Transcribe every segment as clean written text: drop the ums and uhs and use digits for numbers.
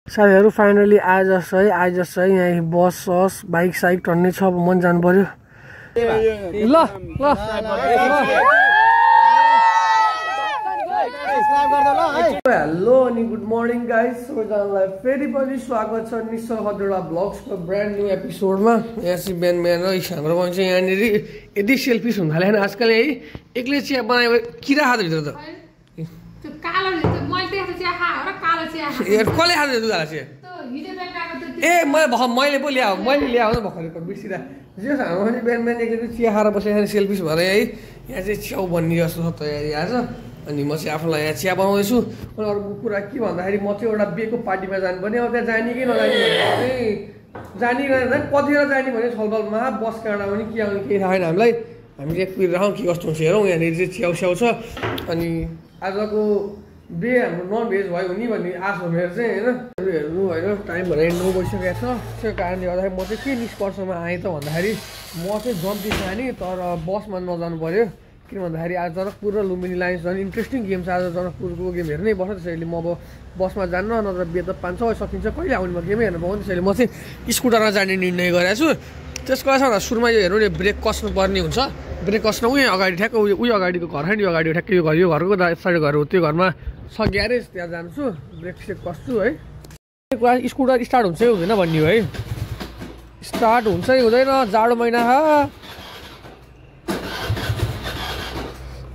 साथीहरु फाइनली आज है यहाँ बस सस बाइक साइक टन्ने छ अब मन जानु पर्यो ल हेलो अनि गुड मर्निङ गाइस सबैजनालाई फेरि पनि स्वागत छ निश्चल खतरा ब्लग्सको ब्रान्ड न्यू एपिसोडमा। यहाँ चाहिँ बिहान बिहान हाम्रो मान्छे यहाँनिर यदि सेल्फिस हुन थाल्यो भने आजकल है एक्लै चिया बनायो किरा खाँदो भित्र त कसले खाँदैछ दुध हालेर ए मैले पो ल्याऊ मैले ल्याऊ भर्खर बिर्सिँदा जे हाम्रो पनि बिहान बिहान एक्लै चिया खाएर बसेर सेल्फिस भएर है यहाँ चाहिँ च्याउ बन्ने जस्तो छ तयारी आज। अनि म चाहिँ आफूलाई यहाँ चिया बनाउँदैछु। अनि अर्को कुरा के भन्दाखेरि म चाहिँ एउटा बिहेको पार्टीमा जानुपर्ने अब त्यहाँ जाने कि नजाने भने जाने कतिखेर जाने भने छलफलमा बस काँडा पनि के आउने केही थाहा छैन हामीलाई। हामी चाहिँ कुरिरहँ के कस्तो हुन्छ हेरौँ। यहाँनिर चाहिँ च्याउ स्याउ छ। अनि आजको बिहे हाम्रो नन भेज भयो नि भन्ने आश हो मेरो चाहिँ होइन हेर्नु होइन टाइम भनेर 9 बजिसकेको छ। त्यसको कारणले गर्दाखेरि म चाहिँ के निष्कर्षमा आएँ त भन्दाखेरि म चाहिँ जम्ती जाने तर बसमा नजानु पऱ्यो किन भन्दाखेरि आज जनकपुर र लुम्बिनी लाइन्स झन् इन्ट्रेस्टिङ गेम छ। आज जनकपुरको गेम हेर्नै पर्छ त्यसैले म अब बसमा जान्न नत्र बिहे त 5-6 सकिन्छ कहिले आउने म गेमै हेर्नु पाउँदैन। त्यसैले म चाहिँ स्कुटरमा जाने निर्णय गरेको छु। त्यसको साथ सुरुमा यो हेर्नु नि ब्रेक कस्नुपर्ने हुन्छ। ब्रेक कस्न उयो अगाडि ठ्याक्क उयो अगाडिको घर होइन यो अगाडि ठ्याक्क यो घरको साइड घर हो त्यो घरमा छ ग्यारेज त्यहाँ जान्छु ब्रेक सेक कस्छु है। स्कुटर स्टार्ट हुन्छ कि हुँदैन भन्ने हो है। स्टार्ट हुन्छ कि हुँदैन जाडो महिना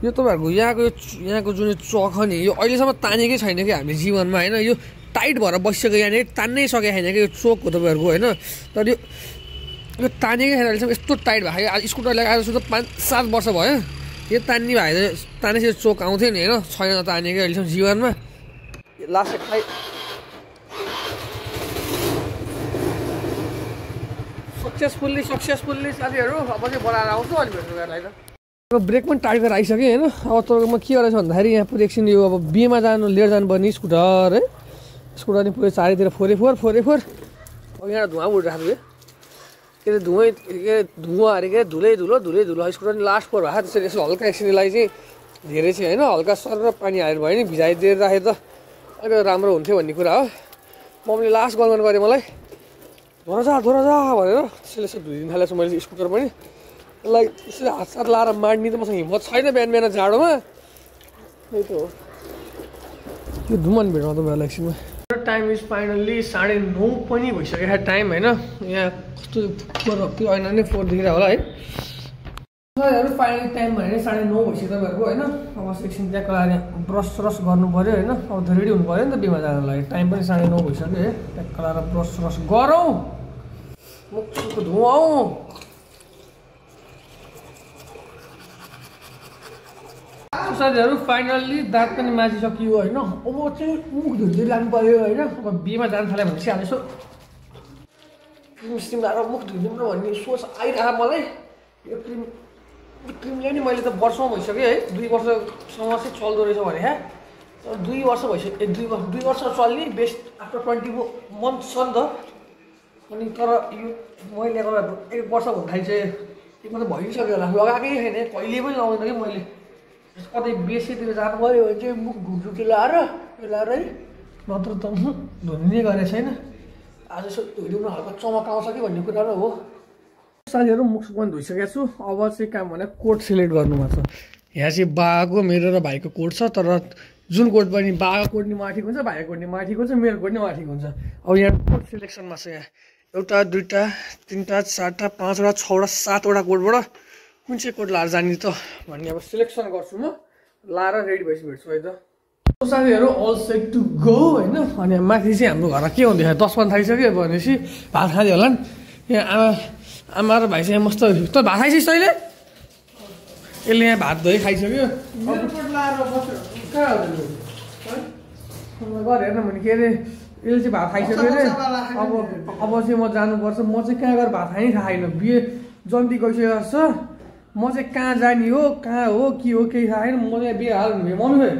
यो तपाईँहरूको यहाँको जुन चक नि यो अहिलेसम्म तानेकै छैन कि हामीले जीवनमा होइन। यो टाइट भएर बसिसक्यो यहाँनिर तान्नै सकेको छैन कि यो चोक हो तपाईँहरूको होइन। तर यो तानेकै छैन अहिलेसम्म यस्तो टाइट भएको आज स्कुटर लगाएर त 5-7 वर्ष भयो यो तान्ने भए तानेपछि चोक आउँथ्यो नि होइन। छैन तानेकै अहिलेसम्म जीवनमा। लास्ट सक्सेसफुल्ली साथीहरू अब चाहिँ बनाएर आउँछु अनि भेट्नु गर्नलाई त ब्रेक पनि टाइट गरेर आइसकेँ होइन। अब तपाईँको म के गरेको छु भन्दाखेरि यहाँ पुरै एकछिन यो अब बिहेमा लिएर जानुपर्ने स्कुटर है। स्कुटर नि पुरै चारैतिर फोरेफोर अब यहाँ धुवा उडिरहेको थियो के अरे धुवा अरे के धुलै स्कुटर नि लास्ट फोर भएको त्यसरी यसो हल्का एकछिनलाई चाहिँ धेरै चाहिँ होइन हल्का सर पानी हालेर भयो नि भिजाइदिएर राखेँ त अलिकति राम्रो हुन्थ्यो भन्ने कुरा हो। मम्मीले लास्ट गलगन गरेँ मलाई धोर जा भनेर त्यसैले यसो धुइदिनु थालेको छु मैले स्कुटर पनि। यसलाई यसरी हातसात लाएर माड्ने त मसँग हिम्मत छैन बिहान बिहान जाडोमा। त्यही त हो यो धुमन भेट्नु तपाईँहरूलाई एकछिनमा। टाइम इज फाइनल्ली 9:30 पनि भइसक्यो टाइम होइन। यहाँ कस्तो त्यो ऐना नै 4 देखिरहेको होला है। फाइनली टाइम भने 9:30 भइसक्यो तपाईँहरूको होइन। अब एकछिन त्यहाँको लागि ब्रस गर्नु पऱ्यो होइन। अब त रेडी हुनु पऱ्यो नि त बिहेमा जानुको लागि। टाइम पनि 9:30 भइसक्यो है। त्यहाँको लगाएर ब्रस गरौँ मुखको धुवाउँ। साथीहरू फाइनल्ली दाँत पनि माझिसक्यो होइन। अब चाहिँ मुख धुँदै लानु पऱ्यो होइन। अब बिहेमा जानु थाल्यो भने चाहिँ यसो क्रिम लाएर मुख धुइदिउँ न भन्ने सोच आइरहेको मलाई। यो क्रिमले नि मैले त वर्षमा भइसक्यो है 2 वर्षसम्म चाहिँ चल्दो रहेछ भने 2 वर्ष भइसक्यो 2 वर्ष चल्ने बेस्ट आफ्टर 24 मन्थ छ नि त। अनि तर यो मैले 1 वर्ष भन्दाखेरि चाहिँ एक वर्ष भइसक्यो होला लगाएकै छैन कहिले पनि लगाउँदैन कि मैले। कतै बेसीतिर जानु पऱ्यो भने चाहिँ मुख धुन्छु त्यो लाएर है नत्र त धुने गरेको छैन। आज यसो धुइदिउँ न हल्का चमक आउँछ कि भन्ने कुरा हो। साथीहरू मुख पनि धोइसकेको छु। अब चाहिँ काम भने कोट सिलेक्ट गर्नुमा छ। यहाँ चाहिँ बाको मेरो र भाइको कोट छ तर जुन कोट पनि बाको कोट नि माथिको हुन्छ भाइको कोट नि माथिको हुन्छ मेरो कोट नि माथिको हुन्छ। अब यहाँ कोट सिलेक्सनमा छ यहाँ 1 2 3 4 5 6 7 कोटबाट कुन चाहिँ कोट लाएर जाने त भन्ने अब सिलेक्सन गर्छु म। लाएर रेडी भएपछि भेट्छु है त साथीहरू अल सेट टु गो होइन। अनि माथि चाहिँ हाम्रो घरमा के हुँदैछ 10 बजी थालिसक्यो भनेपछि भात खाँदै होला नि। यहाँ आमा र भाइ चाहिँ मस्त त भात खाइसक्यो तैँले यसले यहाँ भात धोइ खाइसक्यो। घर हेर्न भने के अरे यसले चाहिँ भात खाइसक्यो अरे। अब चाहिँ म जानुपर्छ। म चाहिँ कहाँ गएर भात खाइ थाहा छैन। बिहे जन्ती गइसकेको छ म चाहिँ कहाँ जाने हो कहाँ हो के हो केही थाहा छैन। म चाहिँ बिहे हाल्नु भयो मम्मी भाइ।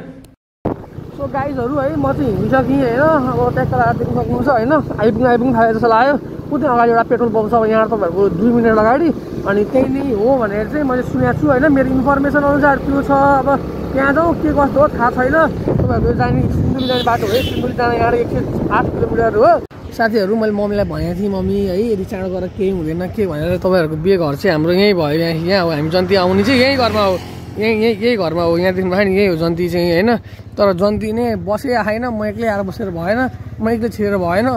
सो गाइजहरू है म चाहिँ हिँडिसकेँ होइन। अब ट्याक्टर आएर देख्नु सक्नुहुन्छ होइन। आइपुग्नु थालेको जस्तो लाग्यो। उतै अगाडि एउटा पेट्रोल पम्प छ यहाँ तपाईँहरूको 2 मिनट अगाडि। अनि त्यही नै हो भनेर चाहिँ मैले सुनेको छु होइन। मेरो इन्फर्मेसन अनुसार त्यो छ। अब त्यहाँ जाउँ के कस्तो हो थाहा छैन। तपाईँहरू जाने सिन्धुली जाने बाटो हो, सिन्धुली जाने यहाँ 108 किलोमिटर हो। साथीहरू मैले मम्मीलाई भनेको थिएँ, मम्मी है यदि चाँडो गएर केही हुँदैन के भनेर। तपाईँहरूको बिहे घर चाहिँ हाम्रो यहीँ भयो, यहाँ हो हामी जन्ती आउने चाहिँ यही घरमा हो, यही घरमा हो, यहाँदेखि माथि यही हो जन्ती चाहिँ होइन। तर जन्ती नै बसे आएन, म एक्लै आएर बसेर भएन, म एक्लै छिरेर भएन,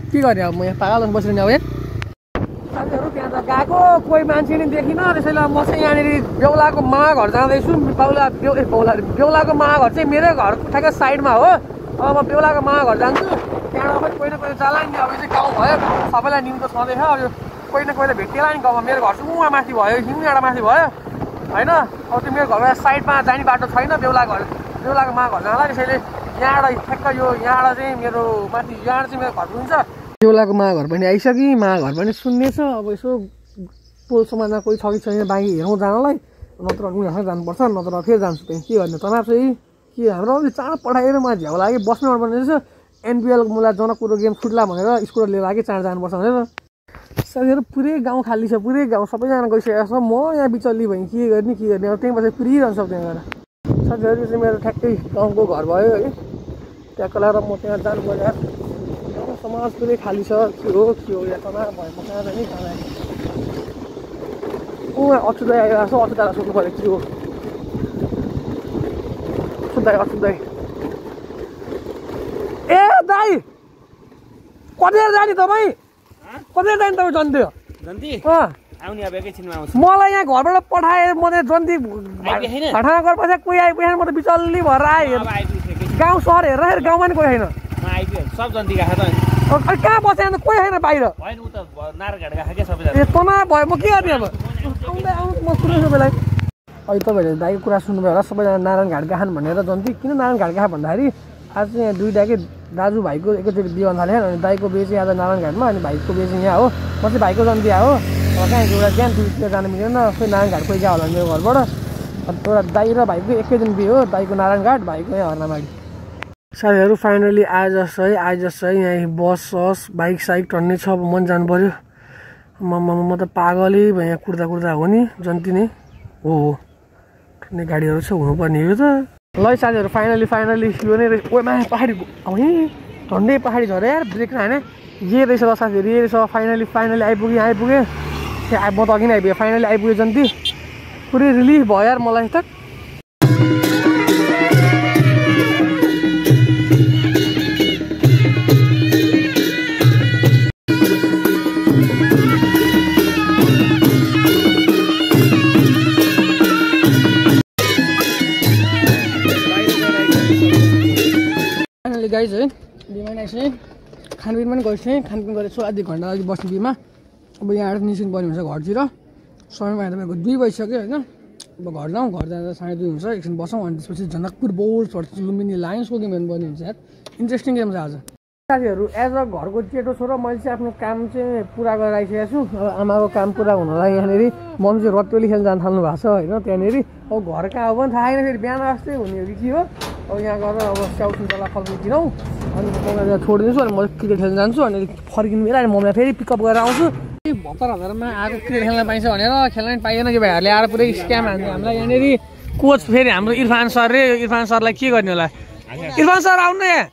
के गर्ने अब म यहाँ पागल बसेर नि अब यहाँ। साथीहरू त्यहाँ त गएको कोही मान्छे नि देखिनँ, त्यसैले म चाहिँ यहाँनिर बेहुलाको मामा घर जाँदैछु। बेहुलाको मामा घर चाहिँ मेरै घर ठ्याक्कै साइडमा हो। अब म बेहुलाको मामा घर जान्छु, त्यहाँबाट पनि कोही न कोही जाला नि। अब चाहिँ गाउँ भयो, सबैलाई निम्तो छँदैछ, अब यो कोही न कोहीले भेटिएला नि गाउँमा। मेरो घर चाहिँ उहाँ माथि भयो, एउटा माथि भयो होइन। अब त्यो मेरो घरमा साइडमा जाने बाटो छैन बेहुलाको मामा घर जाँदा, त्यसैले यहाँबाट ठ्याक्क यो यहाँबाट चाहिँ मेरो माथि यहाँबाट चाहिँ मेरो घर पुग्छ। बेहुलाको मामा घर पनि आइसक्यो, मामा घर पनि सुन्नेछ। अब यसो पोलसम्ममा कोही छ कि छैन बाँकी हेरौँ जानलाई, नत्र उनीहरूसँग जानुपर्छ, नत्र फेरि जान्छु त्यहाँ। के गर्ने तनाव चाहिँ के हाम्रो अलिक चाँडो पठाएर मलाई झ्याउ लाग्यो, बस्नु नपर्ने रहेछ। एनपिएल मलाई जनकपुर गेम फुट्ला भनेर स्कुटर लिएर आएँ, चाँडो जानुपर्छ भनेर। साथीहरू पुरै गाउँ खाली छ, पुरै गाउँ सबैजना गइसकेको छ। म यहाँ बिचल्ली भएँ, के गर्ने अब त्यहीँ बसेर पुरिरहन्छ त्यहाँ गएर। साथीहरू यो चाहिँ मेरो ठ्याक्कै गाउँको घर भयो है, त्यहाँको लगाएर म त्यहाँ जानु पर्यो। गाउँ समाज पुरै खाली छ, के हो यहाँ तनाव भयो, म कहाँ जाने कहाँ जाने। अछुदाई आइरहेको छ, अछुदाईलाई सोध्नु पऱ्यो के हो। अछुदाई ए दाई कतिखेर जाने तपाईँ, कतिखेर जाने तपाईँ जन्ती मलाई यहाँ घरबाट पठाए, म चाहिँ जन्ती ठाँठा गरेर पछि कोही आइपुगेन, म त बिचल्ली भएर आएँ। गाउँ सहर हेरेर गाउँमा नि कोही छैन, सब जन्ती गएको छ। अनि कहाँ बसेँ अन्त कोही छैन बाहिर। ए तनाव भयो, म के गर्ने अब आउँदै म सुन्छु सबैलाई। अहिले तपाईँहरूले दाइको कुरा सुन्नुभयो होला, सबैजना नारायण घाट गएछन् भनेर। जन्ती किन नारायण घाट गएको भन्दाखेरि आज चाहिँ यहाँ दुईवटाकै दाजुभाइको एकैचोटि बिहे हुन थाल्यो। अनि दाइको बिहे चाहिँ आज नारायण घाटमा, अनि भाइको बिहे चाहिँ यहाँ हो। म चाहिँ भाइको जन्ती आयो, कहाँ एउटा बिहान दुईतिर जानु मिलेन, खोइ नारायण घाट कोही गयो होला मेरो घरबाट। एउटा दाइ र भाइको एकै दिन बिहे हो, दाइको नारायण घाट, भाइको यहाँ हर्नामाडी। साथीहरू फाइनली आइजस् है यहाँ बस सस बाइक साइक टन्नै छ। अब मन जानु पऱ्यो, म त पागलै भयो यहाँ कुर्दा हो नि, जन्ती नै हो टन्नै गाडीहरू छ हुनुपर्ने हो त। ल साथीहरू फाइनली यो नै रहेछ। ओमा पहाडी झन्डै पहाडी झऱ्यो यार, ब्रेक हाने ये रहेछ ल साथीहरू, ये रहेछ। फाइनली आइपुगेँ त्यहाँ। म त अघि नै आइपुगेँ, फाइनली आइपुगेँ जन्ती। पुरै रिलिफ भयो यार मलाई त। गाइज है बिमामा आइसकेँ, खानपिन पनि गइसकेँ। खानपिन गरेर यसो आधी घन्टा अघि बस्ने बिमा। अब यहाँबाट निस्किनु पर्ने हुन्छ घरतिर। समयमा तपाईँको 2 बजिसक्यो होइन। अब घर जाउँ, घर जाँदा 2:30 हुन्छ, एकछिन बसौँ। अनि त्यसपछि जनकपुर बोर्ड लुम्बिनी लायन्सको गेम हेर्नुपर्ने हुन्छ यार, इन्ट्रेस्टिङ गेम छ आज। साथीहरू एज अ घरको जेठो छोरा मैले चाहिँ आफ्नो काम चाहिँ पुरा गरेर आइसकेको छु। अब आमाको काम पुरा हुनलाई यहाँनिर मम्मी चाहिँ रत्तोली खेल्न जानु थाल्नु भएको छ होइन त्यहाँनिर। अब घर कहाँ हो पनि थाहा छैन, फेरि बिहान जस्तै हुने हो कि के हो। अब यहाँ गएर अब स्याउ सुन्तला फलफुल किनौँ, अनि मम्मीलाई छोडिदिन्छु। अनि म क्रिकेट खेल्न जान्छु, अनि फर्किनु बेला अनि मम्मीलाई फेरि पिकअप गरेर आउँछु। 72,000मा आएको क्रिकेट खेल्न पाइन्छ भनेर खेल्न पनि पाइएन कि भाइहरूले आएर पुरै स्क्याम हान्थ्यो हामीलाई यहाँनिर। कोच फेरि हाम्रो इरफान सर रे, इरफान सरलाई के गर्ने होला। इरफान सर आउनु न यहाँ,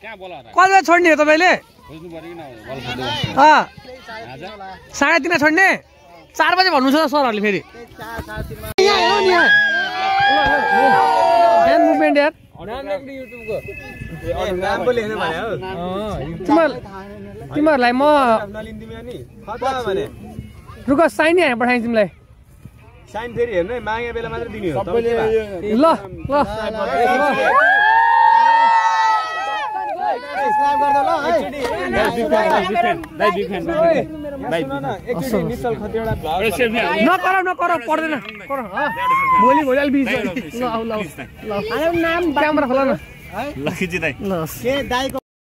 कति बेला छोड्ने हो तपाईँले? 3:30 छोड्ने, 4 बजे भन्नुहुन्छ त सरहरूले फेरि। ह्यान्ड मुभमेन्ट यार तिमीहरूलाई म रुक साइन यहाँ पठाइदिन्छु तिमीलाई। साइन फेरि हेर्नु मागे बेला मात्र दिने हो ल ल नकर पर्दैन भोलि अलि बिजी ल क्यामेरा खोला न।